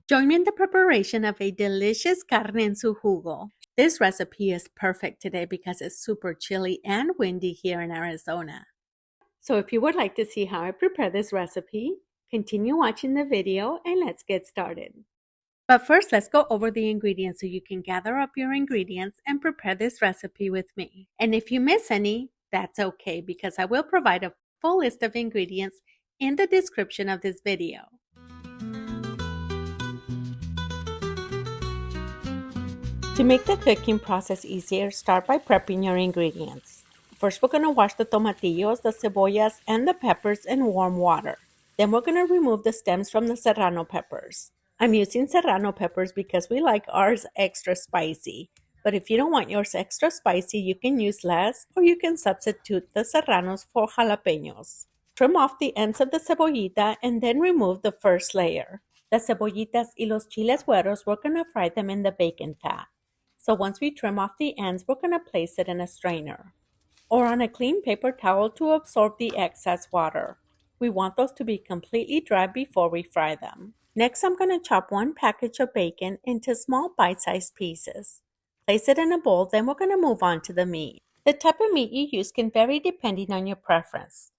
Join me in the preparation of a delicious carne en su jugo. This recipe is perfect today because it's super chilly and windy here in Arizona. So if you would like to see how I prepare this recipe, continue watching the video and let's get started. But first, let's go over the ingredients so you can gather up your ingredients and prepare this recipe with me. And if you miss any, that's okay because I will provide a full list of ingredients in the description of this video. To make the cooking process easier, start by prepping your ingredients. First, we're going to wash the tomatillos, the cebollas, and the peppers in warm water. Then we're going to remove the stems from the serrano peppers. I'm using serrano peppers because we like ours extra spicy. But if you don't want yours extra spicy, you can use less or you can substitute the serranos for jalapenos. Trim off the ends of the cebollita and then remove the first layer. The cebollitas y los chiles güeros, we're going to fry them in the bacon fat. So once we trim off the ends, we're going to place it in a strainer or on a clean paper towel to absorb the excess water. We want those to be completely dry before we fry them. Next, I'm going to chop one package of bacon into small bite-sized pieces. Place it in a bowl, then we're going to move on to the meat. The type of meat you use can vary depending on your preference.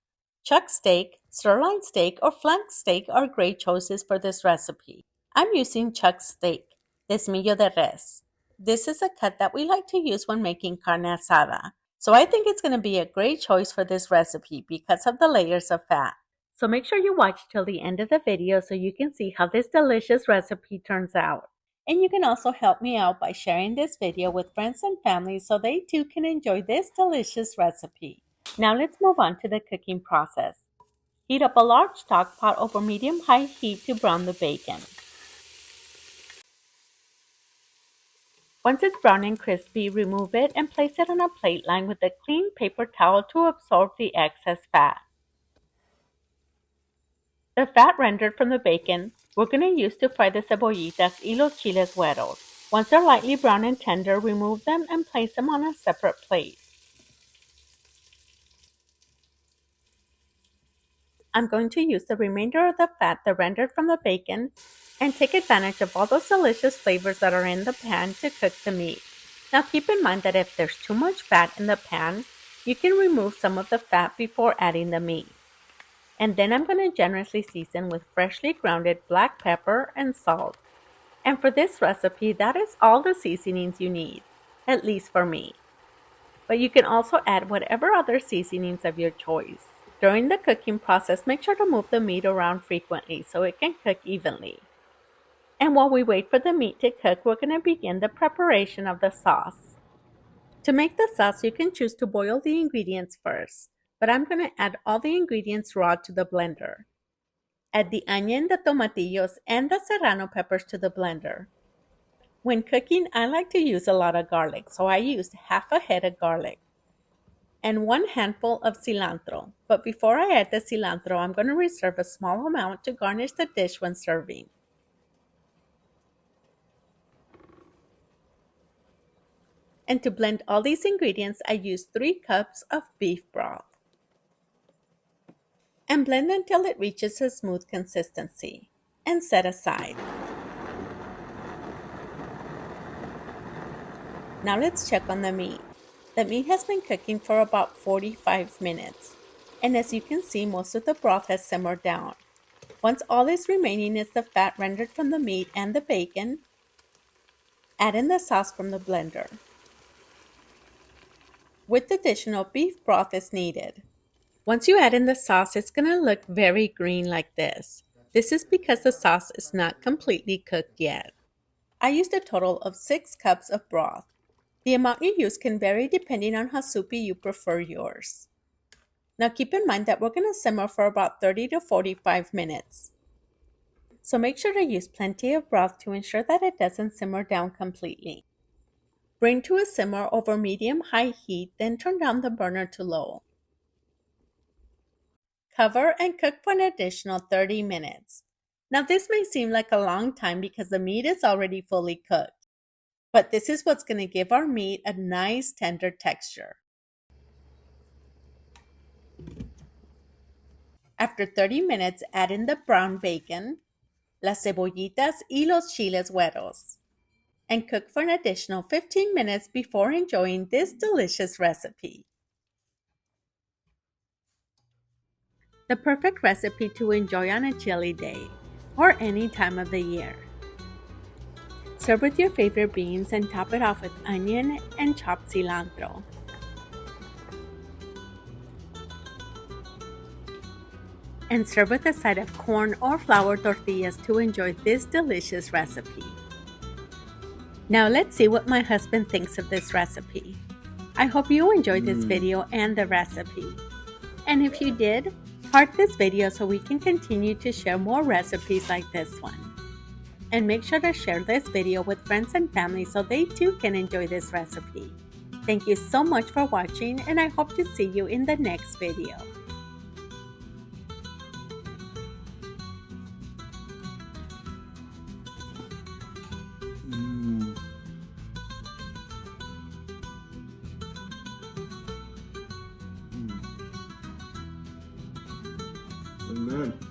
Chuck steak, sirloin steak, or flank steak are great choices for this recipe. I'm using chuck steak, desmillo de res. This is a cut that we like to use when making carne asada. So I think it's going to be a great choice for this recipe because of the layers of fat. So make sure you watch till the end of the video so you can see how this delicious recipe turns out. And you can also help me out by sharing this video with friends and family so they too can enjoy this delicious recipe. Now let's move on to the cooking process. Heat up a large stock pot over medium-high heat to brown the bacon. Once it's brown and crispy, remove it and place it on a plate lined with a clean paper towel to absorb the excess fat. The fat rendered from the bacon, we're going to use to fry the cebollitas y los chiles güeros. Once they're lightly brown and tender, remove them and place them on a separate plate. I'm going to use the remainder of the fat that rendered from the bacon and take advantage of all those delicious flavors that are in the pan to cook the meat. Now keep in mind that if there's too much fat in the pan, you can remove some of the fat before adding the meat. And then I'm going to generously season with freshly grounded black pepper and salt. And for this recipe, that is all the seasonings you need, at least for me. But you can also add whatever other seasonings of your choice. During the cooking process, make sure to move the meat around frequently so it can cook evenly. And while we wait for the meat to cook, we're going to begin the preparation of the sauce. To make the sauce, you can choose to boil the ingredients first, but I'm going to add all the ingredients raw to the blender. Add the onion, the tomatillos, and the serrano peppers to the blender. When cooking, I like to use a lot of garlic, so I used half a head of garlic and one handful of cilantro. But before I add the cilantro, I'm going to reserve a small amount to garnish the dish when serving. And to blend all these ingredients, I used 3 cups of beef broth. And blend until it reaches a smooth consistency. And set aside. Now let's check on the meat. The meat has been cooking for about 45 minutes. And as you can see, most of the broth has simmered down. Once all is remaining is the fat rendered from the meat and the bacon, add in the sauce from the blender. With additional beef broth is needed. Once you add in the sauce, it's going to look very green like this. This is because the sauce is not completely cooked yet. I used a total of 6 cups of broth. The amount you use can vary depending on how soupy you prefer yours. Now keep in mind that we're going to simmer for about 30 to 45 minutes. So make sure to use plenty of broth to ensure that it doesn't simmer down completely. Bring to a simmer over medium-high heat, then turn down the burner to low. Cover and cook for an additional 30 minutes. Now this may seem like a long time because the meat is already fully cooked, but this is what's going to give our meat a nice tender texture. After 30 minutes, add in the brown bacon, las cebollitas y los chiles güeros, and cook for an additional 15 minutes before enjoying this delicious recipe. The perfect recipe to enjoy on a chilly day or any time of the year. Serve with your favorite beans and top it off with onion and chopped cilantro. And serve with a side of corn or flour tortillas to enjoy this delicious recipe. Now let's see what my husband thinks of this recipe. I hope you enjoyed this video and the recipe. And if you did, heart this video so we can continue to share more recipes like this one. And make sure to share this video with friends and family so they too can enjoy this recipe. Thank you so much for watching, and I hope to see you in the next video. Amen.